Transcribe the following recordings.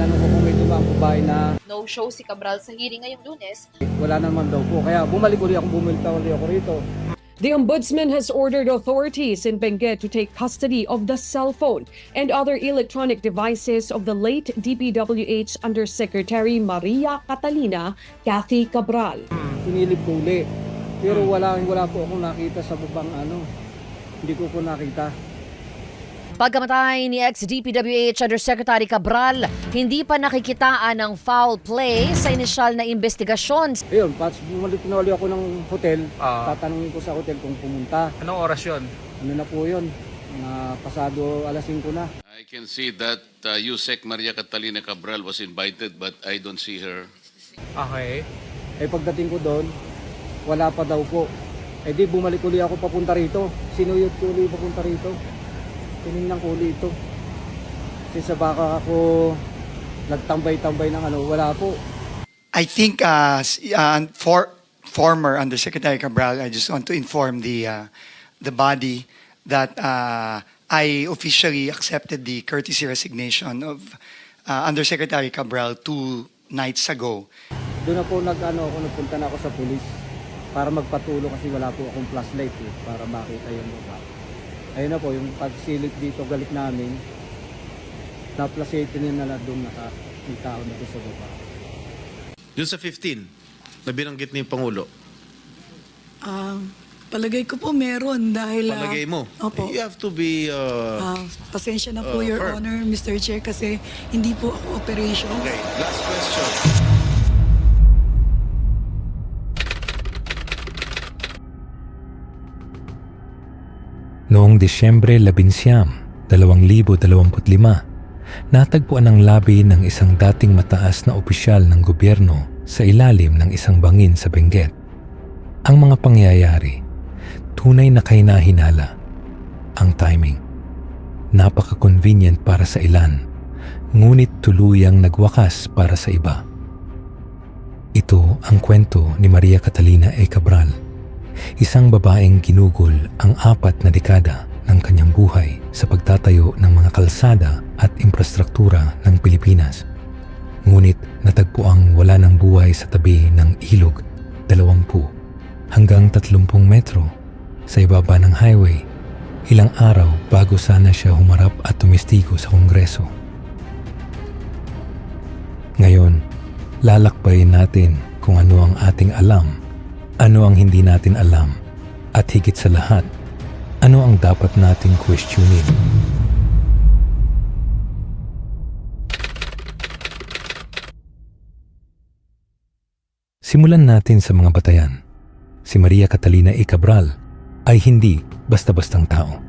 tinanong ko kung may dumaang babae na No-show si Cabral sa hearing ngayong Lunes. wala naman daw po. Kaya bumalik uli ako rito. The Ombudsman has ordered authorities in Benguet to take custody of the cell phone and other electronic devices of the late DPWH Undersecretary Maria Catalina Cathy Cabral. Sinilip ko uli. Pero wala po akong nakita sa babang Hindi ko po nakita. Pagkamatay ni ex-DPWH Undersecretary Cabral, hindi pa nakikitaan ng foul play sa inisyal na investigasyon. Ayun, pinawali ako ng hotel. Tatanungin ko sa hotel kung pumunta. Anong oras yun? Ano na po yun? Pasado alas 5 na. I can see that Yusek Maria Catalina Cabral was invited but I don't see her. Okay. Pagdating ko doon, wala pa daw po. Di bumalik uli ako papunta rito. Sinuyod ko uli papunta rito. Tinignan ko uli ito. Kasi sa baka ako nagtambay-tambay ng wala po. I think for former Undersecretary Cabral, I just want to inform the body that I officially accepted the courtesy resignation of Undersecretary Cabral 2 nights ago. Doon na po nagpunta na ako sa pulis para magpatulo kasi wala po akong flashlight para makita yung baba. Ayun na po, yung pagsilip dito galit namin, na-flashlight niya na doon may tao na doon sa baba. Yun sa 15, na binanggit ni yung Pangulo. Palagay ko po meron dahil... Palagay mo? Opo. You have to be... pasensya na po, Your firm. Honor, Mr. Chair, kasi hindi po ako operation. Okay, last question. Noong Disyembre 11, 2025, natagpuan ang labi ng isang dating mataas na opisyal ng gobyerno sa ilalim ng isang bangin sa Benguet. Ang mga pangyayari, tunay na kahinahinala. Ang timing, napaka-convenient para sa ilan, ngunit tuluyang nagwakas para sa iba. Ito ang kwento ni Maria Catalina A. Cabral, isang babaeng ginugol ang 4 na dekada ng kanyang buhay sa pagtatayo ng mga kalsada at infrastruktura ng Pilipinas. Ngunit natagpuang wala ng buhay sa tabi ng ilog 20 hanggang 30 metro sa ibaba ng highway, ilang araw bago sana siya humarap at tumistigo sa Kongreso. Ngayon, lalakbayin natin kung ano ang ating alam, ano ang hindi natin alam, at higit sa lahat, ano ang dapat nating questionin. Simulan natin sa mga batayan. Si Maria Catalina A. Cabral ay hindi basta-bastang tao.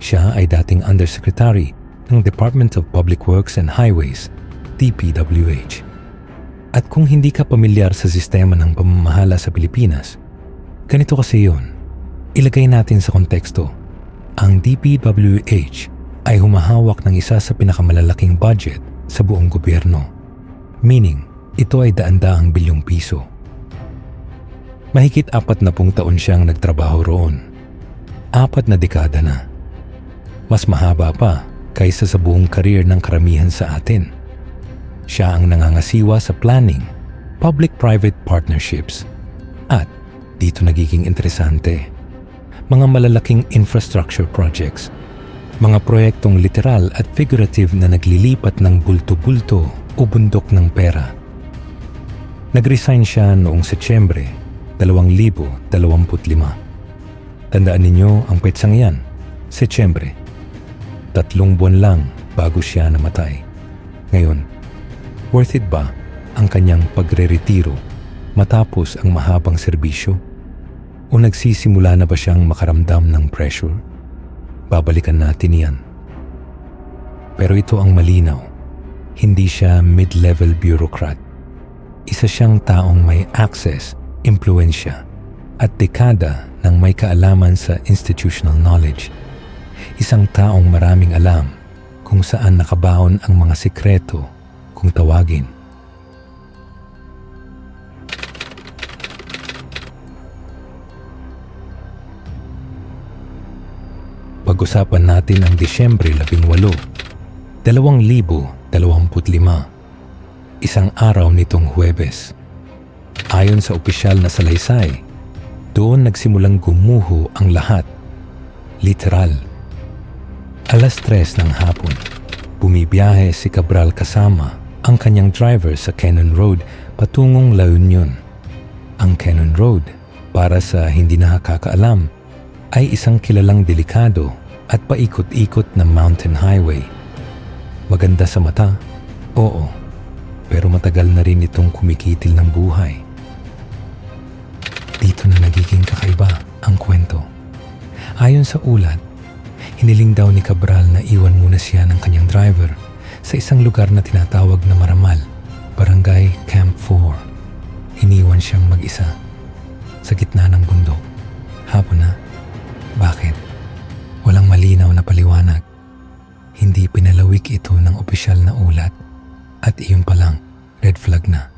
Siya ay dating Undersecretary ng Department of Public Works and Highways, DPWH. At kung hindi ka pamilyar sa sistema ng pamamahala sa Pilipinas, ganito kasi yun. Ilagay natin sa konteksto. Ang DPWH ay humahawak ng isa sa pinakamalalaking budget sa buong gobyerno. Meaning, ito ay daan-daang bilyong piso. Mahigit 40 taon siyang nagtrabaho roon. 4 na dekada na. Mas mahaba pa kaysa sa buong career ng karamihan sa atin. Siya ang nangangasiwa sa planning, public-private partnerships, at dito nagiging interesante, mga malalaking infrastructure projects, mga proyektong literal at figurative na naglilipat ng bulto-bulto o bundok ng pera. Nag-resign siya noong Setyembre 2025. Tandaan ninyo ang petsang yan, Setyembre. 3 buwan lang bago siya namatay. Ngayon, worth it ba ang kanyang pagre-retiro matapos ang mahabang serbisyo? O nagsisimula na ba siyang makaramdam ng pressure? Babalikan natin yan. Pero ito ang malinaw. Hindi siya mid-level bureaucrat. Isa siyang taong may access, impluensya, at dekada ng may kaalaman sa institutional knowledge. Isang taong maraming alam kung saan nakabaon ang mga sikreto kung tawagin. Pag-usapan natin ang Disyembre 18, 2025. 25. Isang araw nitong Huwebes. Ayon sa opisyal na salaysay, doon nagsimulang gumuho ang lahat. Literal. 3:00 ng hapon, bumibiyahe si Cabral kasama ang kanyang driver sa Cannon Road patungong La Union. Ang Cannon Road, para sa hindi nakakaalam, ay isang kilalang delikado at paikot-ikot na mountain highway. Maganda sa mata, oo, pero matagal na rin itong kumikitil ng buhay. Dito na nagiging kakaiba ang kwento. Ayon sa ulat, hiniling daw ni Cabral na iwan muna siya ng kanyang driver sa isang lugar na tinatawag na Maramal, Barangay Camp 4. Iniwan siyang mag-isa sa gitna ng bundok. Hapon na. Bakit? Walang malinaw na paliwanag. Hindi pinalawik ito ng opisyal na ulat at iyon pa lang, red flag na.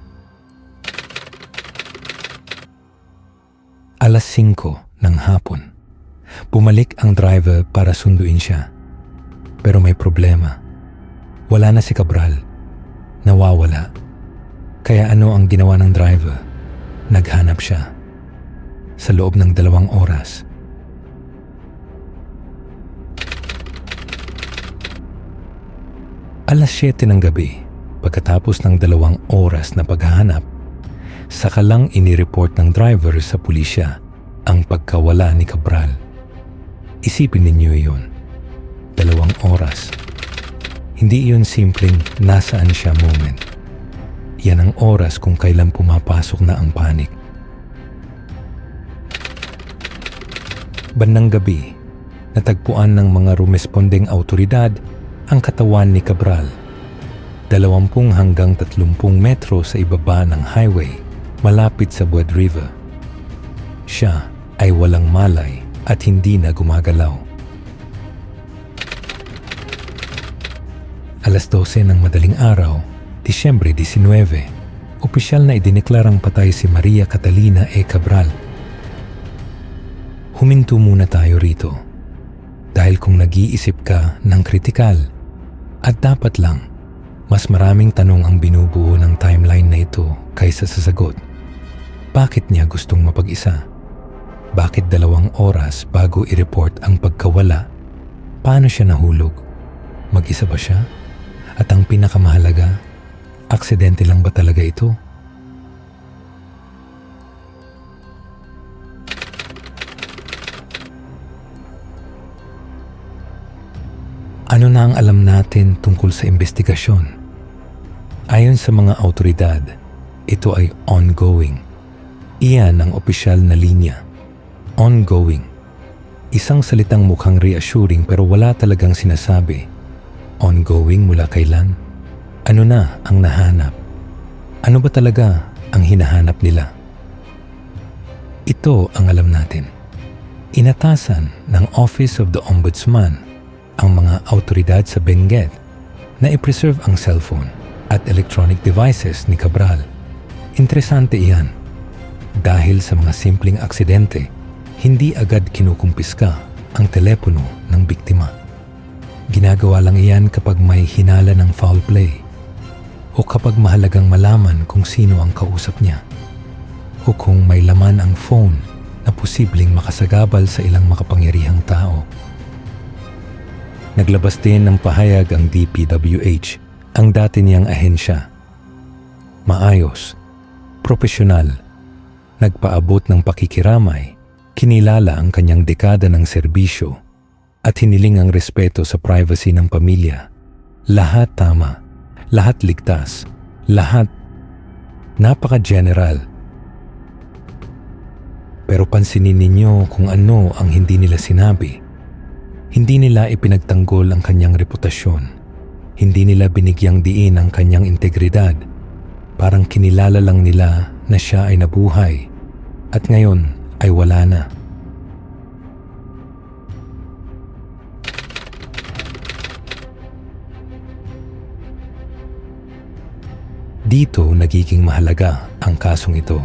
5:00 ng hapon. Bumalik ang driver para sunduin siya. Pero may problema. Wala na si Cabral. Nawawala. Kaya ano ang ginawa ng driver? Naghanap siya. Sa loob ng 2 oras. Alas 7 ng gabi, pagkatapos ng 2 oras na paghahanap, saka lang inireport ng driver sa pulisya ang pagkawala ni Cabral. Isipin ninyo iyon. 2 oras. Hindi iyon simpleng nasaan siya moment. Yan ang oras kung kailan pumapasok na ang panik. Bandang gabi, natagpuan ng mga rumespondeng autoridad ang katawan ni Cabral. 20 hanggang 30 metro sa ibaba ng highway, malapit sa Bued River. Siya ay walang malay at hindi na gumagalaw. 12:00 ng madaling araw, Disyembre 19, opisyal na idineklarang patay si Maria Catalina E. Cabral. Huminto muna tayo rito. Dahil kung nag-iisip ka ng kritikal, at dapat lang, mas maraming tanong ang binubuo ng timeline na ito kaysa sa sagot. Bakit niya gustong mapag-isa? Bakit 2 oras bago i-report ang pagkawala? Paano siya nahulog? Mag-isa ba siya? At ang pinakamahalaga, aksidente lang ba talaga ito? Ano na ang alam natin tungkol sa investigasyon? Ayon sa mga autoridad, ito ay ongoing. Iyan ang opisyal na linya. Ongoing. Isang salitang mukhang reassuring pero wala talagang sinasabi. Ongoing mula kailan? Ano na ang nahanap? Ano ba talaga ang hinahanap nila? Ito ang alam natin. Inatasan ng Office of the Ombudsman ang mga autoridad sa Benguet na i-preserve ang cellphone at electronic devices ni Cabral. Interesante iyan. Dahil sa mga simpleng aksidente, hindi agad kinukumpiska ang telepono ng biktima. Ginagawa lang iyan kapag may hinala ng foul play o kapag mahalagang malaman kung sino ang kausap niya o kung may laman ang phone na posibleng makasagabal sa ilang makapangyarihang tao. Naglabas din ng pahayag ang DPWH, ang dati niyang ahensya. Maayos, propesyonal, nagpaabot ng pakikiramay, kinilala ang kanyang dekada ng serbisyo at hiniling ang respeto sa privacy ng pamilya. Lahat tama, lahat ligtas, lahat napaka-general. Pero pansinin ninyo kung ano ang hindi nila sinabi. Hindi nila ipinagtanggol ang kanyang reputasyon. Hindi nila binigyang diin ang kanyang integridad. Parang kinilala lang nila na siya ay nabuhay at ngayon ay wala na. Dito nagiging mahalaga ang kasong ito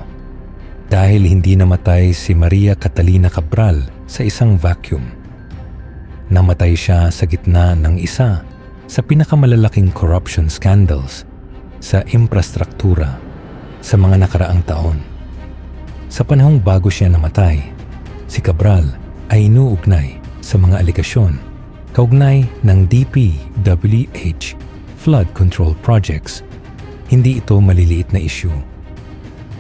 dahil hindi namatay si Maria Catalina Cabral sa isang vacuum. Namatay siya sa gitna ng isa sa pinakamalalaking corruption scandals sa infrastruktura sa mga nakaraang taon. Sa panahong bago siya namatay, si Cabral ay inuugnay sa mga aligasyon kaugnay ng DPWH flood control projects. Hindi ito maliliit na issue.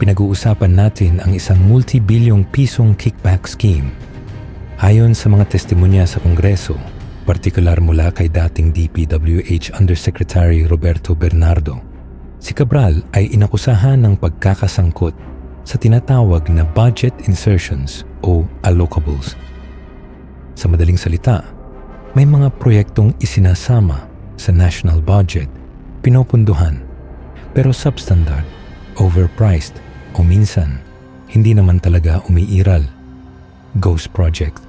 Pinag-uusapan natin ang isang multi-bilyong pisong kickback scheme. Ayon sa mga testimonya sa Kongreso, partikular mula kay dating DPWH Undersecretary Roberto Bernardo, si Cabral ay inakusahan ng pagkakasangkot sa tinatawag na budget insertions o allocables. Sa madaling salita, may mga proyektong isinasama sa national budget, pinopunduhan, pero substandard, overpriced, o minsan, hindi naman talaga umiiral. Ghost project.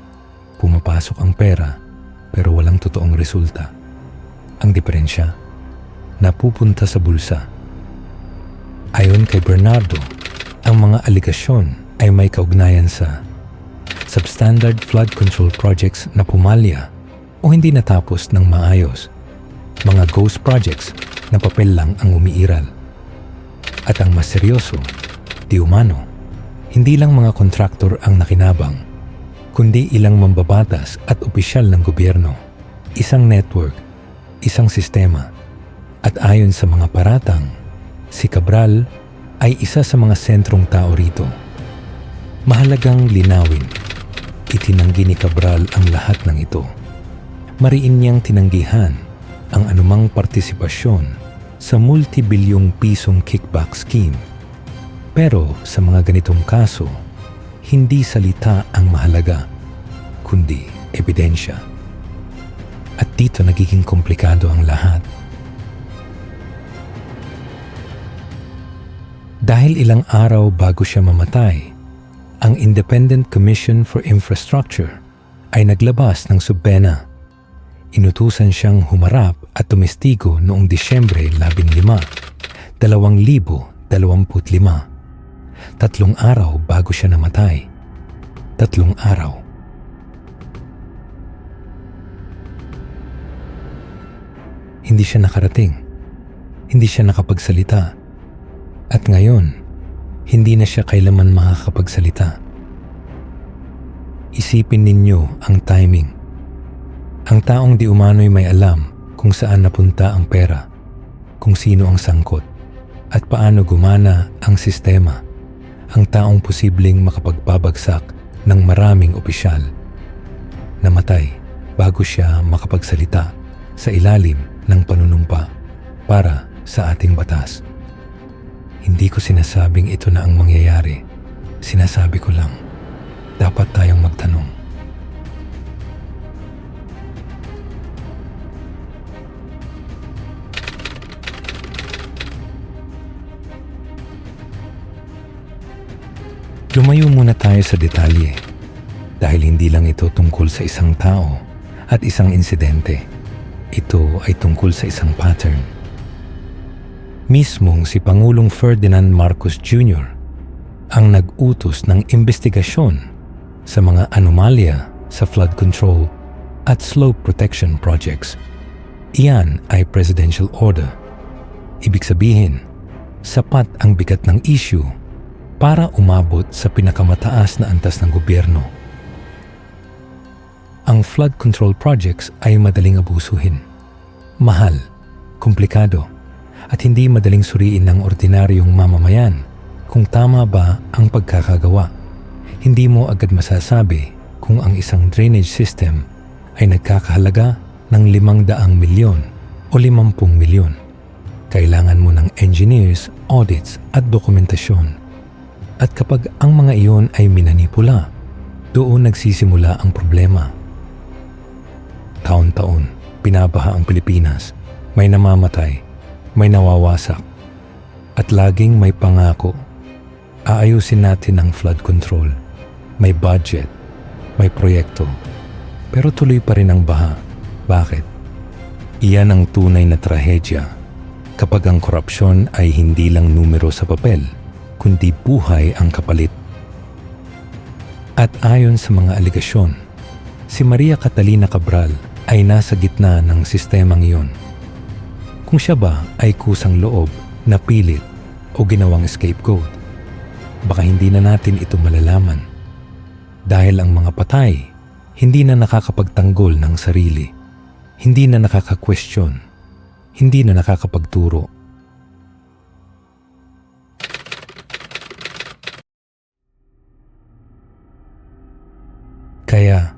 Pumapasok ang pera, pero walang totoong resulta. Ang diferensya, napupunta sa bulsa. Ayon kay Bernardo, ang mga aligasyon ay may kaugnayan sa substandard flood control projects na pumalya o hindi natapos ng maayos, mga ghost projects na papel lang ang umiiral. At ang mas seryoso, di umano, hindi lang mga kontraktor ang nakinabang, kundi ilang mambabatas at opisyal ng gobyerno, isang network, isang sistema. At ayon sa mga paratang, si Cabral ay isa sa mga sentrong tao rito. Mahalagang linawin, itinanggi ni Cabral ang lahat ng ito. Mariin niyang tinanggihan ang anumang partisipasyon sa multibilyong pisong kickback scheme. Pero sa mga ganitong kaso, hindi salita ang mahalaga, kundi ebidensya. At dito nagiging komplikado ang lahat. Dahil ilang araw bago siya mamatay, ang Independent Commission for Infrastructure ay naglabas ng subpena. Inutusan siyang humarap at tumestigo noong Disyembre 15, 2025. 3 araw bago siya namatay. 3 araw. Hindi siya nakarating. Hindi siya nakapagsalita. At ngayon, hindi na siya kailanman makakapagsalita. Isipin ninyo ang timing. Ang taong di umano'y may alam kung saan napunta ang pera, kung sino ang sangkot, at paano gumana ang sistema. Ang taong posibleng makapagbabagsak ng maraming opisyal. Namatay bago siya makapagsalita sa ilalim ng panunumpa para sa ating batas. Hindi ko sinasabing ito na ang mangyayari. Sinasabi ko lang, dapat tayong magtanong. Lumayo muna tayo sa detalye dahil hindi lang ito tungkol sa isang tao at isang insidente. Ito ay tungkol sa isang pattern. Mismong si Pangulong Ferdinand Marcos Jr. ang nag-utos ng investigasyon sa mga anomalya sa flood control at slope protection projects. Iyan ay presidential order. Ibig sabihin, sapat ang bigat ng issue para umabot sa pinakamataas na antas ng gobyerno. Ang flood control projects ay madaling abusuhin. Mahal, komplikado, at hindi madaling suriin ng ordinaryong mamamayan kung tama ba ang pagkakagawa. Hindi mo agad masasabi kung ang isang drainage system ay nagkakahalaga ng 500 milyon o 50 milyon. Kailangan mo ng engineers, audits at dokumentasyon. At kapag ang mga iyon ay minanipula, doon nagsisimula ang problema. Taon-taon, binabaha ang Pilipinas. May namamatay, may nawawasak, at laging may pangako. Aayusin natin ang flood control. May budget, may proyekto, pero tuloy pa rin ang baha. Bakit? Iyan ang tunay na trahedya kapag ang korupsyon ay hindi lang numero sa papel, kundi buhay ang kapalit. At ayon sa mga aligasyon, si Maria Catalina Cabral ay nasa gitna ng sistemang iyon. kung siya ba ay kusang loob, napilit o ginawang scapegoat. Baka hindi na natin ito malalaman dahil ang mga patay hindi na nakakapagtanggol ng sarili, hindi na nakaka-question, hindi na nakakapagturo. Kaya,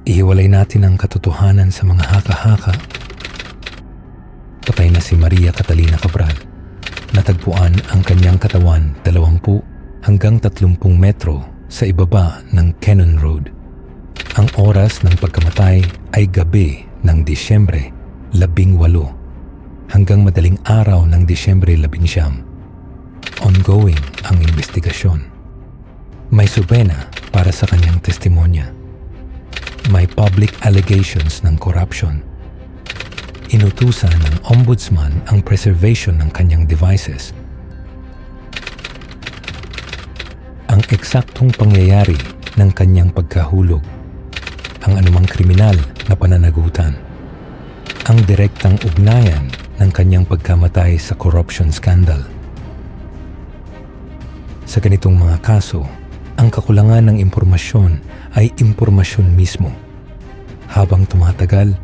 ihiwalay natin ang katotohanan sa mga haka-haka. Patay na si Maria Catalina Cabral. Natagpuan ang kanyang katawan 20 hanggang 30 metro sa ibaba ng Cannon Road. Ang oras ng pagkamatay ay gabi ng Disyembre 18 hanggang madaling araw ng Disyembre 19. Ongoing ang investigasyon. May subena para sa kanyang testimonya. May public allegations ng corruption. Inutusan ng ombudsman ang preservation ng kanyang devices. Ang eksaktong pangyayari ng kanyang pagkahulog. Ang anumang kriminal na pananagutan. Ang direktang ugnayan ng kanyang pagkamatay sa corruption scandal. Sa ganitong mga kaso, ang kakulangan ng impormasyon ay impormasyon mismo. Habang tumatagal,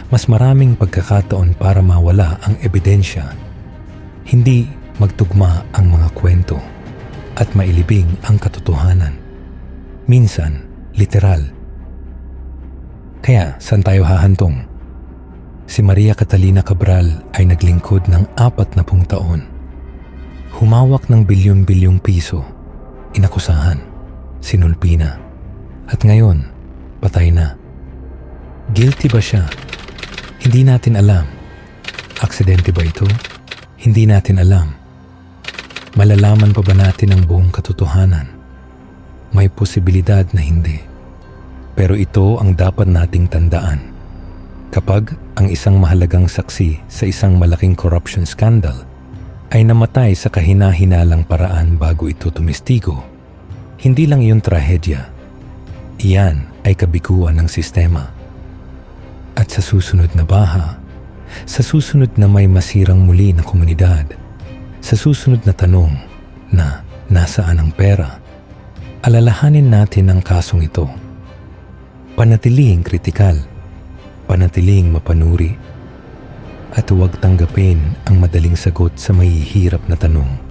mas maraming pagkakataon para mawala ang ebidensya. Hindi magtugma ang mga kwento at mailibing ang katotohanan. Minsan, literal. Kaya, saan tayo hahantong? Si Maria Catalina Cabral ay naglingkod ng 40 taon. Humawak ng bilyon-bilyong piso, inakusahan, sinulpi na, at ngayon, patay na. Guilty ba siya? Hindi natin alam. Aksidente ba ito? Hindi natin alam. Malalaman pa ba natin ang buong katotohanan? May posibilidad na hindi. Pero ito ang dapat nating tandaan. Kapag ang isang mahalagang saksi sa isang malaking corruption scandal ay namatay sa kahina-hinalang paraan bago ito tumistigo, hindi lang iyon trahedya. Iyan ay kabiguan ng sistema. At sa susunod na baha, sa susunod na may masirang muli na komunidad, sa susunod na tanong na nasaan ang pera, alalahanin natin ang kasong ito. Panatiling kritikal, panatiling mapanuri, at huwag tanggapin ang madaling sagot sa mahihirap na tanong.